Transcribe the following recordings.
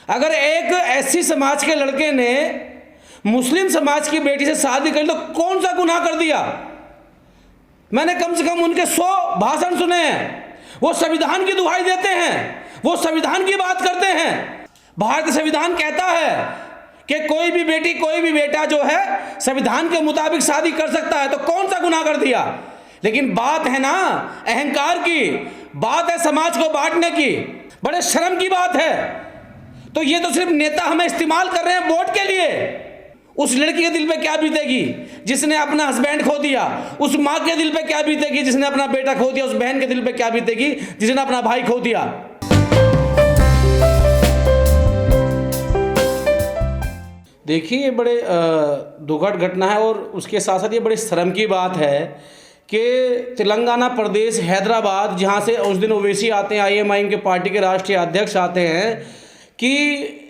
अगर एक एससी समाज के लड़के ने मुस्लिम समाज की बेटी से शादी कर ली तो कौन सा गुनाह कर दिया? मैंने कम से कम उनके 100 भाषण सुने हैं। वो संविधान की दुहाई देते हैं, वो संविधान की बात करते हैं। भारतीय संविधान कहता है कि कोई भी बेटी कोई भी बेटा जो है संविधान के मुताबिक शादी कर सकता है, तो कौन सा गुनाह कर दिया? लेकिन बात है ना अहंकार की, बात है समाज को बांटने की, बड़े शर्म की बात है। तो ये तो सिर्फ नेता हमें इस्तेमाल कर रहे हैं वोट के लिए। उस लड़की के दिल पे क्या बीतेगी जिसने अपना हस्बैंड खो दिया? उस माँ के दिल पे क्या बीतेगी जिसने अपना बेटा खो दिया? उस बहन के दिल पे क्या बीतेगी जिसने अपना भाई खो दिया? देखिए, ये बड़े दुखद घटना है और उसके साथ साथ ये बड़ी शर्म की बात है कि तेलंगाना प्रदेश हैदराबाद, जहाँ से उस दिन ओवैसी आते हैं, IMIM के पार्टी के राष्ट्रीय अध्यक्ष आते हैं, कि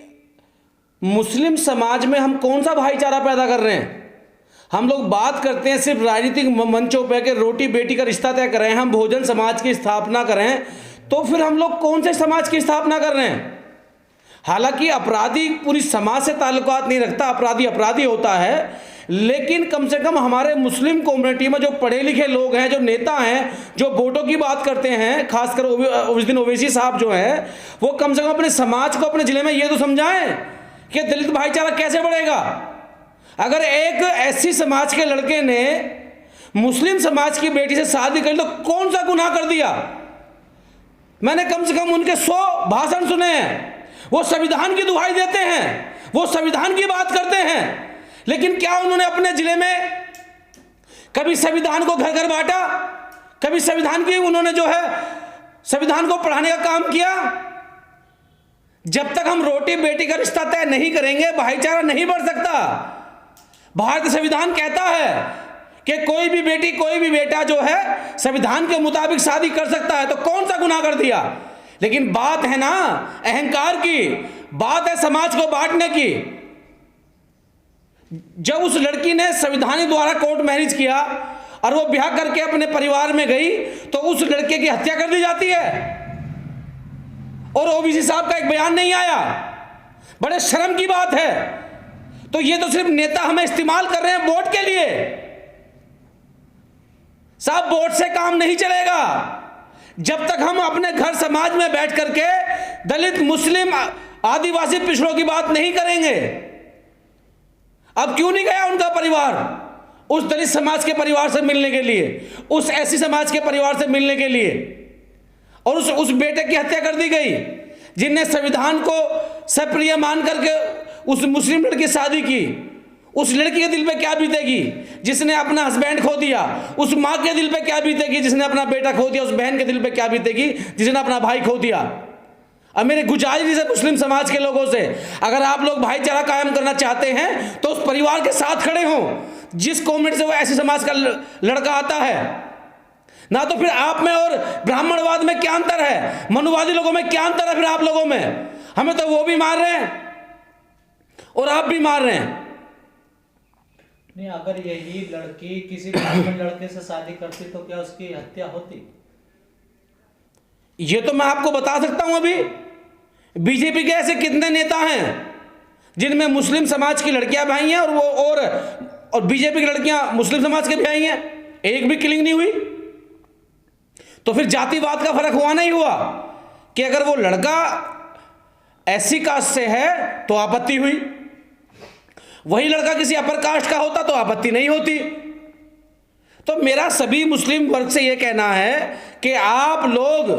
मुस्लिम समाज में हम कौन सा भाईचारा पैदा कर रहे हैं? हम लोग बात करते हैं सिर्फ राजनीतिक मंचों पर कि रोटी बेटी का रिश्ता तय करें, हम बहुजन समाज की स्थापना करें, तो फिर हम लोग कौन से समाज की स्थापना कर रहे हैं? हालांकि अपराधी पूरी समाज से ताल्लुकात नहीं रखता, अपराधी अपराधी होता है, लेकिन कम से कम हमारे मुस्लिम कम्युनिटी में जो पढ़े लिखे लोग हैं, जो नेता हैं, जो वोटों की बात करते हैं, खासकर उस दिन ओवैसी साहब जो हैं, वो कम से कम अपने समाज को, अपने ज़िले में ये तो समझाएं कि दलित भाईचारा कैसे बढ़ेगा। अगर एक एससी समाज के लड़के ने मुस्लिम समाज की बेटी से शादी कर ली तो कौन सा गुनाह कर दिया? मैंने कम से कम उनके 100 भाषण सुने हैं। वो संविधान की दुहाई देते हैं, वो संविधान की बात करते हैं, लेकिन क्या उन्होंने अपने जिले में कभी संविधान को घर घर बांटा? कभी संविधान की उन्होंने जो है संविधान को पढ़ाने का काम किया? जब तक हम रोटी बेटी का रिश्ता तय नहीं करेंगे, भाईचारा नहीं बढ़ सकता। भारतीय संविधान कहता है कि कोई भी बेटी कोई भी बेटा जो है संविधान के मुताबिक शादी कर सकता है, तो कौन सा गुनाह कर दिया? लेकिन बात है ना अहंकार की, बात है समाज को बांटने की। जब उस लड़की ने संविधान द्वारा कोर्ट मैरिज किया और वो ब्याह करके अपने परिवार में गई, तो उस लड़के की हत्या कर दी जाती है और ओवैसी साहब का एक बयान नहीं आया। बड़े शर्म की बात है। तो ये तो सिर्फ नेता हमें इस्तेमाल कर रहे हैं वोट के लिए। साहब, वोट से काम नहीं चलेगा जब तक हम अपने घर समाज में बैठ करके दलित, मुस्लिम, आदिवासी पिछड़ों की बात नहीं करेंगे। अब क्यों नहीं गया उनका परिवार उस दलित समाज के परिवार से मिलने के लिए, उस एससी समाज के परिवार से मिलने के लिए? और उस बेटे की हत्या कर दी गई जिनने संविधान को सप्रिय मान करके उस मुस्लिम लड़की की शादी की। उस लड़की के दिल पे क्या बीतेगी जिसने अपना हस्बैंड खो दिया? उस माँ के दिल पे क्या बीतेगी जिसने अपना बेटा खो दिया? उस बहन के दिल पे क्या बीतेगी जिसने अपना भाई खो दिया? अब मेरे गुजारिश है मुस्लिम समाज के लोगों से, अगर आप लोग भाईचारा कायम करना चाहते हैं तो उस परिवार के साथ खड़े हों जिस कम्युनिटी से वो ऐसे समाज का लड़का आता है। ना तो फिर आप में और ब्राह्मणवाद में क्या अंतर है? मनुवादी लोगों में क्या अंतर है? फिर आप लोगों में हमें तो वो भी मार रहे हैं और आप भी मार रहे हैं। नहीं, अगर यही लड़की किसी ब्राह्मण लड़के से शादी करती तो क्या उसकी हत्या होती? ये तो मैं आपको बता सकता हूं। अभी बीजेपी के ऐसे कितने नेता हैं जिनमें मुस्लिम समाज की लड़कियां भी आई हैं और बीजेपी की लड़कियां मुस्लिम समाज के भी आई हैं, एक भी किलिंग नहीं हुई। तो फिर जातिवाद का फर्क हुआ नहीं हुआ कि अगर वो लड़का एससी कास्ट से है तो आपत्ति हुई, वही लड़का किसी अपर कास्ट का होता तो आपत्ति नहीं होती। तो मेरा सभी मुस्लिम वर्ग से यह कहना है कि आप लोग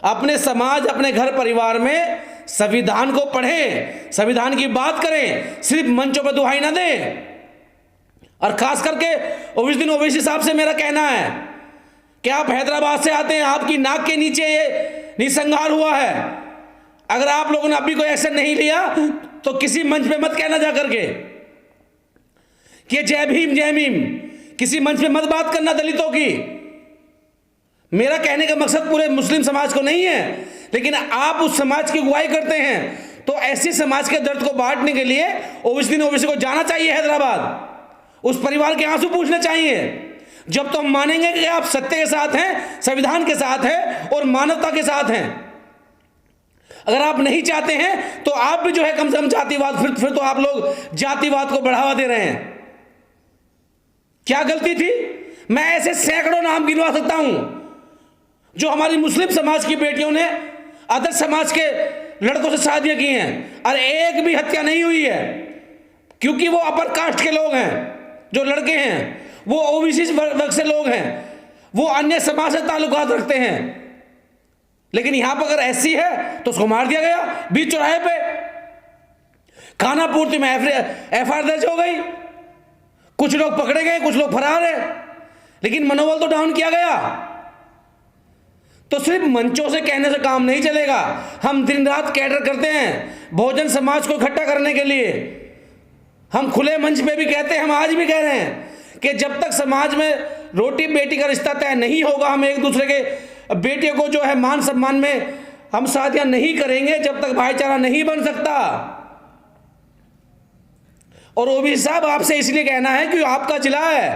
अपने समाज, अपने घर परिवार में संविधान को पढ़ें, संविधान की बात करें, सिर्फ मंचों पर दुहाई ना दें। और खास करके उस दिन ओवैसी साहब से मेरा कहना है कि आप हैदराबाद से आते हैं, आपकी नाक के नीचे ये निसंहार हुआ है। अगर आप लोगों ने अभी कोई एक्शन नहीं लिया तो किसी मंच पे मत कहना जा करके कि जय भीम जय भीम, किसी मंच पे मत बात करना दलितों की। मेरा कहने का मकसद पूरे मुस्लिम समाज को नहीं है, लेकिन आप उस समाज की अगुवाई करते हैं तो ऐसे समाज के दर्द को बांटने के लिए ओवैसी को जाना चाहिए हैदराबाद, उस परिवार के आंसू पूछने चाहिए। जब तो हम मानेंगे कि आप सत्य के साथ हैं, संविधान के साथ हैं और मानवता के साथ हैं। अगर आप नहीं चाहते हैं तो आप भी जो है कम से कम जातिवाद, फिर तो आप लोग जातिवाद को बढ़ावा दे रहे हैं। क्या गलती थी? मैं ऐसे सैकड़ों नाम गिनवा सकता हूं जो हमारी मुस्लिम समाज की बेटियों ने अदर समाज के लड़कों से शादियां की हैं और एक भी हत्या नहीं हुई है, क्योंकि वो अपर कास्ट के लोग हैं। जो लड़के हैं वो ओबीसी वर्ग से लोग हैं, वो अन्य समाज से ताल्लुकात रखते हैं। लेकिन यहां पर अगर ऐसी है तो उसको मार दिया गया बीच चौराहे पे, खाना पूर्ति में एफआईआर दर्ज हो गई, कुछ लोग पकड़े गए, कुछ लोग फरार है, लेकिन मनोबल तो डाउन किया गया। तो सिर्फ मंचों से कहने से काम नहीं चलेगा। हम दिन रात कैडर करते हैं बहुजन समाज को इकट्ठा करने के लिए। हम खुले मंच पे भी कहते हैं, हम आज भी कह रहे हैं कि जब तक समाज में रोटी बेटी का रिश्ता तय नहीं होगा, हम एक दूसरे के बेटियों को जो है मान सम्मान में हम शादियां नहीं करेंगे, जब तक भाईचारा नहीं बन सकता। और ओबीसी साहब, आपसे इसलिए कहना है कि आपका जिला है,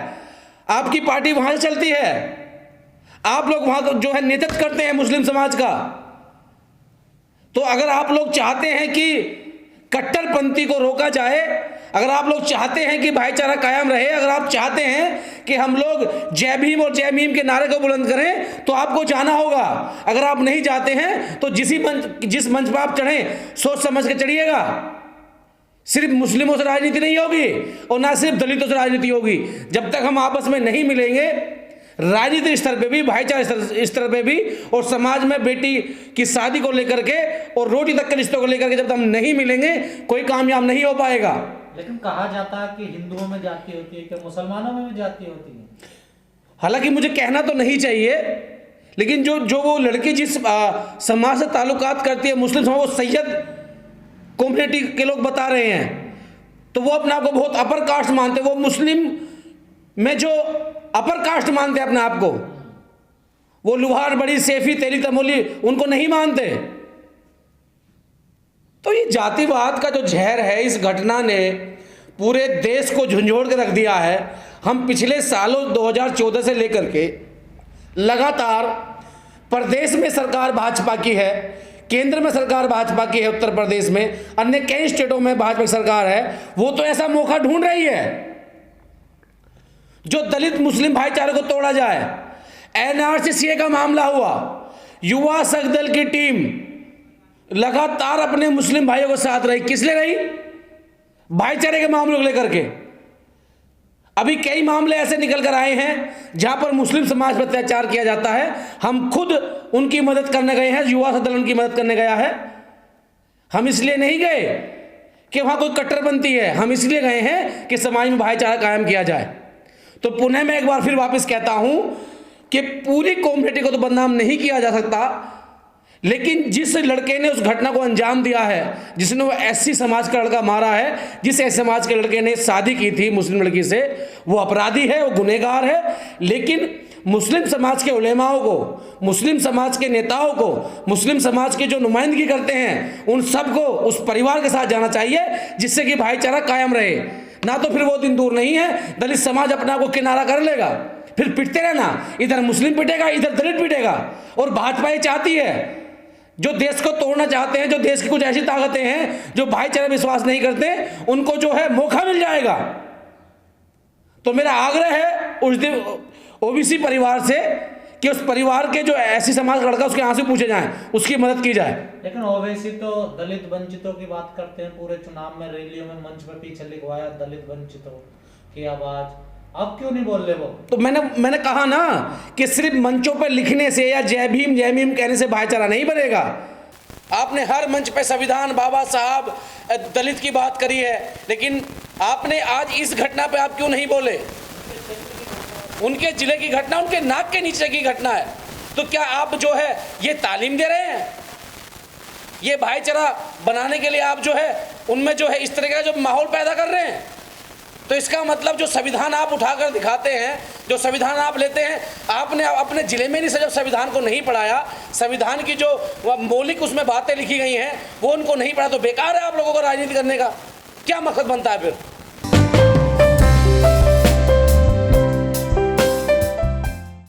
आपकी पार्टी वहां से चलती है, आप लोग वहां जो है नेतृत्व करते हैं मुस्लिम समाज का। तो अगर आप लोग चाहते हैं कि कट्टरपंथी को रोका जाए, अगर आप लोग चाहते हैं कि भाईचारा कायम रहे, अगर आप चाहते हैं कि हम लोग जय भीम और जय मीम के नारे को बुलंद करें, तो आपको जाना होगा। अगर आप नहीं जाते हैं तो जिस मंच पर आप चढ़ें सोच समझ के चढ़िएगा। सिर्फ मुस्लिमों से राजनीति नहीं होगी और ना सिर्फ दलितों से राजनीति होगी। जब तक हम आपस में नहीं मिलेंगे, राजनीतिक स्तर पे भी, भाईचारा स्तर पे भी, और समाज में बेटी की शादी को लेकर के और रोटी तक के रिश्तों को लेकर के जब तक हम नहीं मिलेंगे, कोई कामयाब नहीं हो पाएगा। लेकिन कहा जाता है कि हिंदुओं में जाति होती है, कि मुसलमानों में भी जाति होती है। हालांकि मुझे कहना तो नहीं चाहिए, लेकिन जो वो लड़की जिस समाज से ताल्लुकात करती है, मुस्लिम समाज, वो सैयद कम्युनिटी के लोग बता रहे हैं, तो वो अपने आप को बहुत अपर कास्ट मानते हैं। वो मुस्लिम में जो अपर कास्ट मानते हैं अपने आप को, वो लुहार, बड़ी, सेफी, तेली, तमोली, उनको नहीं मानते। तो ये जातिवाद का जो जहर है, इस घटना ने पूरे देश को झंझोड़ के रख दिया है। हम पिछले सालों 2014 से लेकर के लगातार प्रदेश में सरकार भाजपा की है, केंद्र में सरकार भाजपा की है, उत्तर प्रदेश में, अन्य कई स्टेटों में भाजपा की सरकार है, वो तो ऐसा मौका ढूंढ रही है जो दलित मुस्लिम भाईचारे को तोड़ा जाए। एनआरसी का मामला हुआ, युवा संघ दल की टीम लगातार अपने मुस्लिम भाइयों के साथ रही। किस लिए रही? भाईचारे के मामलों को लेकर के। अभी कई मामले ऐसे निकल कर आए हैं जहां पर मुस्लिम समाज पर अत्याचार किया जाता है। हम खुद उनकी मदद करने गए हैं, युवा संघ दल उनकी मदद करने गया है। हम इसलिए नहीं गए कि वहां कोई कट्टरपंथी है, हम इसलिए गए हैं कि समाज में भाईचारा कायम किया जाए। तो पुनः मैं एक बार फिर वापस कहता हूं कि पूरी कम्युनिटी को तो बदनाम नहीं किया जा सकता, लेकिन जिस लड़के ने उस घटना को अंजाम दिया है, जिसने वो एससी समाज का लड़का मारा है, जिस एससी समाज के लड़के ने शादी की थी मुस्लिम लड़की से, वो अपराधी है, वो गुनहगार है। लेकिन मुस्लिम समाज के उलेमाओं को, मुस्लिम समाज के नेताओं को, मुस्लिम समाज के जो नुमाइंदगी करते हैं, उन सबको उस परिवार के साथ जाना चाहिए जिससे कि भाईचारा कायम रहे। ना तो फिर वो दिन दूर नहीं है, दलित समाज अपने आप को किनारा कर लेगा, फिर पिटते रहना, इधर मुस्लिम पिटेगा, इधर दलित पिटेगा। और भाजपा ये चाहती है, जो देश को तोड़ना चाहते हैं, जो देश की कुछ ऐसी ताकतें हैं जो भाईचारा विश्वास नहीं करते, उनको जो है मौका मिल जाएगा। तो मेरा आग्रह है उस दिन ओबीसी परिवार से कि उस परिवार के जो ऐसी समाज का लड़का, उसके आंसू पूछे जाएं, उसकी मदद की जाए। लेकिन ओवैसी तो दलित वंचितों की बात करते हैं, पूरे चुनाव में रैलियों में मंच पर पीछे लिखवाया दलित वंचितों की आवाज, अब क्यों नहीं बोल रहे वो? तो मैंने कहा ना कि सिर्फ मंचों पर लिखने से या जय भीम कहने से भाईचारा नहीं बनेगा। आपने हर मंच पे संविधान, बाबा साहब, दलित की बात करी है, लेकिन आपने आज इस घटना पे आप क्यों नहीं बोले? उनके जिले की घटना, उनके नाक के नीचे की घटना है। तो क्या आप जो है ये तालीम दे रहे हैं? ये भाईचारा बनाने के लिए आप जो है उनमें जो है इस तरह का जो माहौल पैदा कर रहे हैं? तो इसका मतलब जो संविधान आप उठाकर दिखाते हैं, जो संविधान आप लेते हैं, आपने अपने जिले में नहीं जब संविधान को नहीं पढ़ाया, संविधान की जो मौलिक उसमें बातें लिखी गई हैं वो उनको नहीं पढ़ा, तो बेकार है आप लोगों को राजनीति करने का क्या मकसद बनता है फिर?